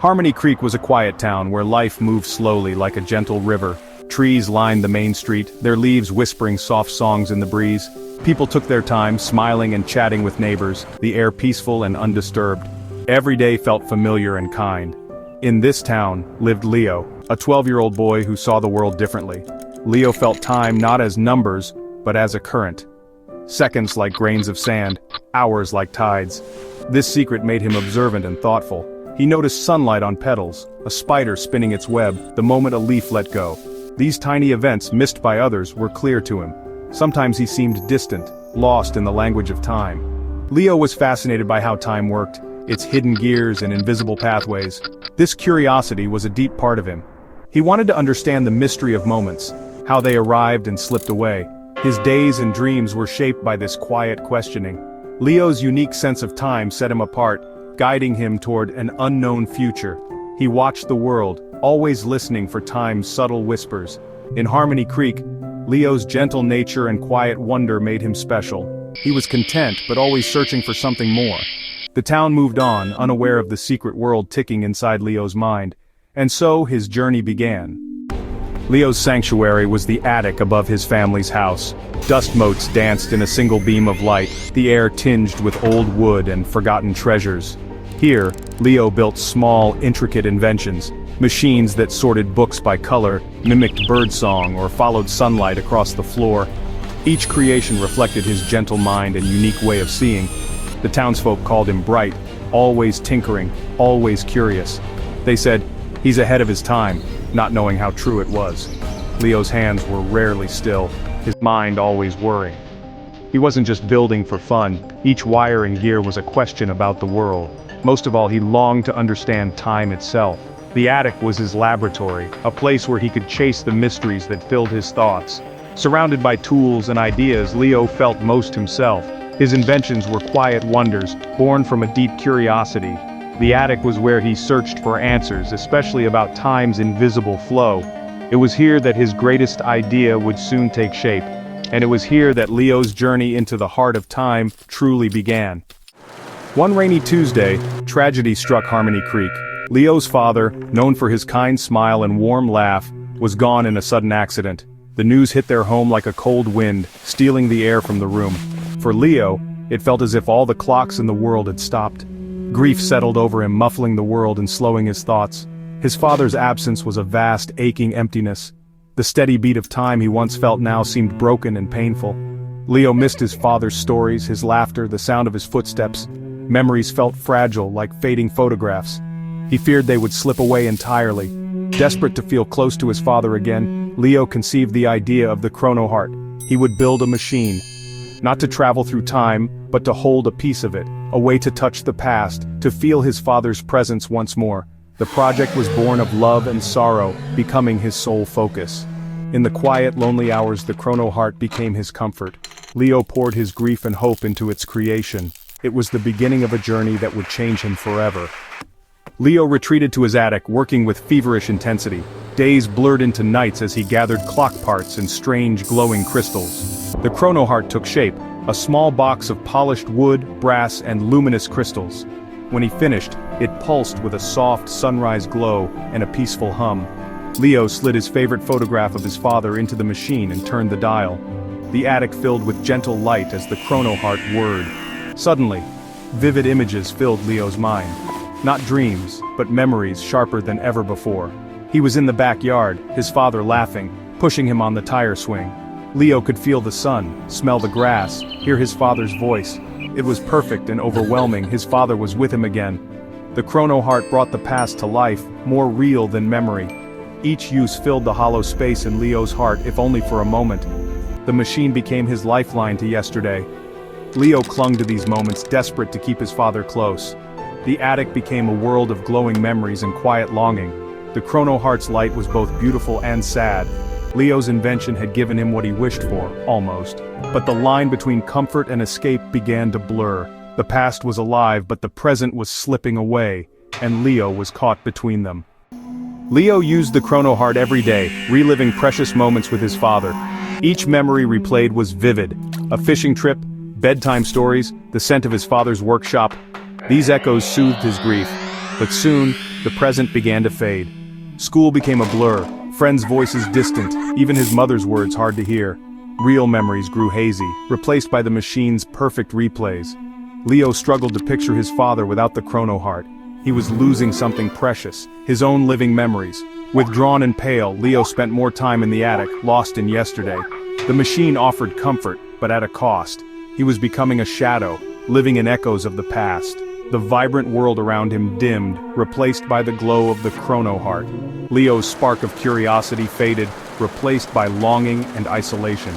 Harmony Creek was a quiet town where life moved slowly like a gentle river. Trees lined the main street, their leaves whispering soft songs in the breeze. People took their time, smiling and chatting with neighbors, the air peaceful and undisturbed. Every day felt familiar and kind. In this town lived Leo, a 12-year-old boy who saw the world differently. Leo felt time not as numbers, but as a current. Seconds like grains of sand, hours like tides. This secret made him observant and thoughtful. He noticed sunlight on petals, a spider spinning its web, the moment a leaf let go. These tiny events, missed by others, were clear to him. Sometimes he seemed distant, lost in the language of time. Leo was fascinated by how time worked, its hidden gears and invisible pathways. This curiosity was a deep part of him. He wanted to understand the mystery of moments, how they arrived and slipped away. His days and dreams were shaped by this quiet questioning. Leo's unique sense of time set him apart, guiding him toward an unknown future. He watched the world, always listening for time's subtle whispers. In Harmony Creek, Leo's gentle nature and quiet wonder made him special. He was content but always searching for something more. The town moved on, unaware of the secret world ticking inside Leo's mind. And so his journey began. Leo's sanctuary was the attic above his family's house. Dust motes danced in a single beam of light, the air tinged with old wood and forgotten treasures. Here, Leo built small, intricate inventions, machines that sorted books by color, mimicked birdsong, or followed sunlight across the floor. Each creation reflected his gentle mind and unique way of seeing. The townsfolk called him bright, always tinkering, always curious. They said, "He's ahead of his time," not knowing how true it was. Leo's hands were rarely still, his mind always worrying. He wasn't just building for fun, each wire and gear was a question about the world. Most of all, he longed to understand time itself. The attic was his laboratory, a place where he could chase the mysteries that filled his thoughts. Surrounded by tools and ideas, Leo felt most himself. His inventions were quiet wonders, born from a deep curiosity. The attic was where he searched for answers, especially about time's invisible flow. It was here that his greatest idea would soon take shape. And it was here that Leo's journey into the heart of time truly began. One rainy Tuesday, tragedy struck Harmony Creek. Leo's father, known for his kind smile and warm laugh, was gone in a sudden accident. The news hit their home like a cold wind, stealing the air from the room. For Leo, it felt as if all the clocks in the world had stopped. Grief settled over him, muffling the world and slowing his thoughts. His father's absence was a vast, aching emptiness. The steady beat of time he once felt now seemed broken and painful. Leo missed his father's stories, his laughter, the sound of his footsteps. Memories felt fragile, like fading photographs. He feared they would slip away entirely. Desperate to feel close to his father again, Leo conceived the idea of the Chrono Heart. He would build a machine. Not to travel through time, but to hold a piece of it, a way to touch the past, to feel his father's presence once more. The project was born of love and sorrow, becoming his sole focus. In the quiet, lonely hours, the Chrono Heart became his comfort. Leo poured his grief and hope into its creation. It was the beginning of a journey that would change him forever. Leo retreated to his attic, working with feverish intensity. Days blurred into nights as he gathered clock parts and strange glowing crystals. The Chrono Heart took shape, a small box of polished wood, brass, and luminous crystals. When he finished, it pulsed with a soft sunrise glow and a peaceful hum. Leo slid his favorite photograph of his father into the machine and turned the dial. The attic filled with gentle light as the Chrono Heart whirred. Suddenly, vivid images filled Leo's mind. Not dreams, but memories sharper than ever before. He was in the backyard, his father laughing, pushing him on the tire swing. Leo could feel the sun, smell the grass, hear his father's voice. It was perfect and overwhelming. His father was with him again. The Chrono Heart brought the past to life, more real than memory. Each use filled the hollow space in Leo's heart, if only for a moment. The machine became his lifeline to yesterday. Leo clung to these moments, desperate to keep his father close. The attic became a world of glowing memories and quiet longing. The Chrono Heart's light was both beautiful and sad. Leo's invention had given him what he wished for, almost. But the line between comfort and escape began to blur. The past was alive, but the present was slipping away, and Leo was caught between them. Leo used the Chrono Heart every day, reliving precious moments with his father. Each memory replayed was vivid. A fishing trip, bedtime stories, the scent of his father's workshop. These echoes soothed his grief. But soon, The present began to fade. School became a blur, friends' voices distant, even his mother's words hard to hear. Real memories grew hazy, replaced by the machine's perfect replays. Leo struggled to picture his father without the chrono heart. He was losing something precious, his own living memories. Withdrawn and pale, Leo spent more time in the attic, lost in yesterday. The machine offered comfort, but at a cost. He was becoming a shadow, living in echoes of the past. The vibrant world around him dimmed, replaced by the glow of the chrono heart. Leo's spark of curiosity faded, replaced by longing and isolation.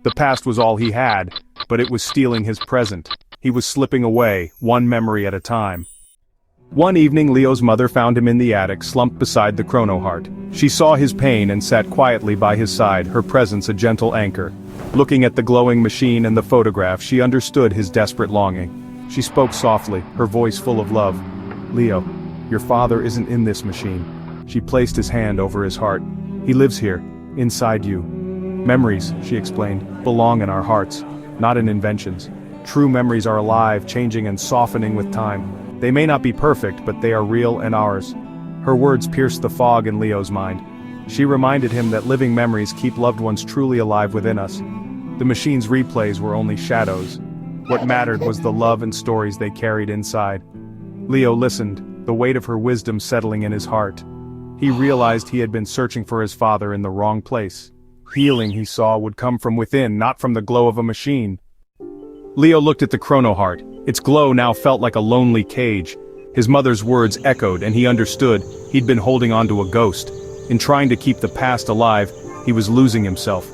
The past was all he had, but it was stealing his present. He was slipping away, one memory at a time. One evening Leo's mother found him in the attic, slumped beside the chrono heart. She saw his pain and sat quietly by his side, her presence a gentle anchor. Looking at the glowing machine and the photograph, she understood his desperate longing. She spoke softly, her voice full of love. "Leo, your father isn't in this machine." She placed his hand over his heart. "He lives here, inside you. Memories," she explained, "belong in our hearts, not in inventions. True memories are alive, changing and softening with time. They may not be perfect, but they are real and ours." Her words pierced the fog in Leo's mind. She reminded him that living memories keep loved ones truly alive within us. The machine's replays were only shadows. What mattered was the love and stories they carried inside. Leo listened, the weight of her wisdom settling in his heart. He realized he had been searching for his father in the wrong place. Healing, he saw, would come from within, not from the glow of a machine. Leo looked at the chrono heart. Its glow now felt like a lonely cage. His mother's words echoed, and he understood he'd been holding on to a ghost. In trying to keep the past alive, he was losing himself.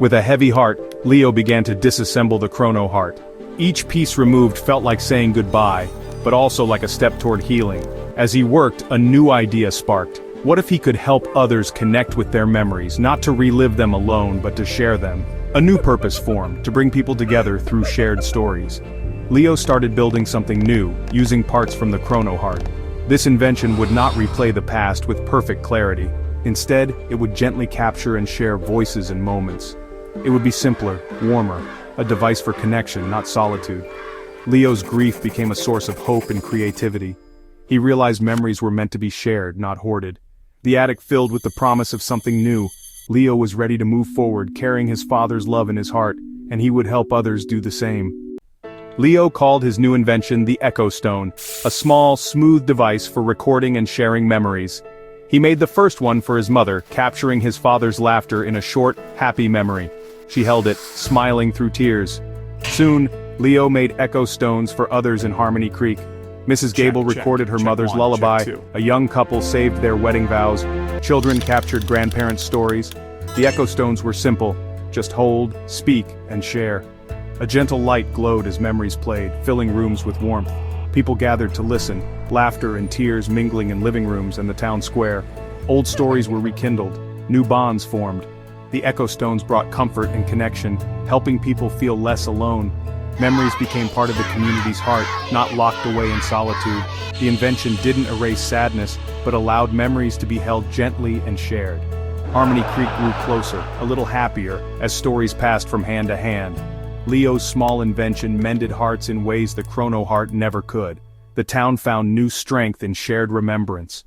With a heavy heart, Leo began to disassemble the chrono heart. Each piece removed felt like saying goodbye, but also like a step toward healing. As he worked, a new idea sparked. What if he could help others connect with their memories, not to relive them alone, but to share them? A new purpose formed, to bring people together through shared stories. Leo started building something new, using parts from the chrono heart. This invention would not replay the past with perfect clarity. Instead, it would gently capture and share voices and moments. It would be simpler, warmer, a device for connection, not solitude. Leo's grief became a source of hope and creativity. He realized memories were meant to be shared, not hoarded. The attic filled with the promise of something new. Leo was ready to move forward, carrying his father's love in his heart, and he would help others do the same. Leo called his new invention the Echo Stone, a small, smooth device for recording and sharing memories. He made the first one for his mother, capturing his father's laughter in a short, happy memory. She held it, smiling through tears. Soon, Leo made echo stones for others in Harmony Creek. Mrs. Gable recorded her mother's lullaby, a young couple saved their wedding vows, children captured grandparents' stories. The echo stones were simple, just hold, speak, and share. A gentle light glowed as memories played, filling rooms with warmth. People gathered to listen, laughter and tears mingling in living rooms and the town square. Old stories were rekindled, new bonds formed. The echo stones brought comfort and connection, helping people feel less alone. Memories became part of the community's heart, not locked away in solitude. The invention didn't erase sadness, but allowed memories to be held gently and shared. Harmony Creek grew closer, a little happier, as stories passed from hand to hand. Leo's small invention mended hearts in ways the chrono heart never could. The town found new strength in shared remembrance.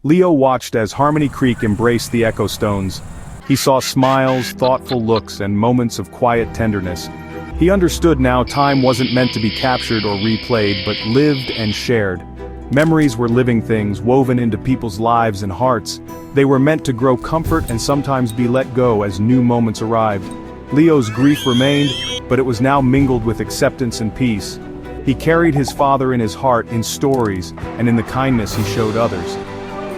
Leo watched as Harmony Creek embraced the echo stones. He saw smiles, thoughtful looks, and moments of quiet tenderness. He understood now time wasn't meant to be captured or replayed, but lived and shared. Memories were living things woven into people's lives and hearts. They were meant to grow comfort and sometimes be let go as new moments arrived. Leo's grief remained, but it was now mingled with acceptance and peace. He carried his father in his heart in stories and in the kindness he showed others.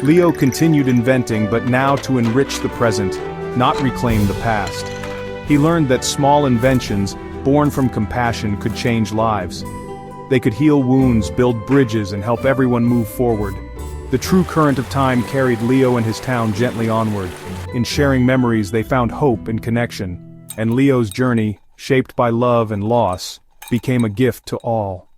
Leo continued inventing, but now to enrich the present, not reclaim the past. He learned that small inventions, born from compassion, could change lives. They could heal wounds, build bridges, and help everyone move forward. The true current of time carried Leo and his town gently onward. In sharing memories, they found hope and connection. And Leo's journey, shaped by love and loss, became a gift to all.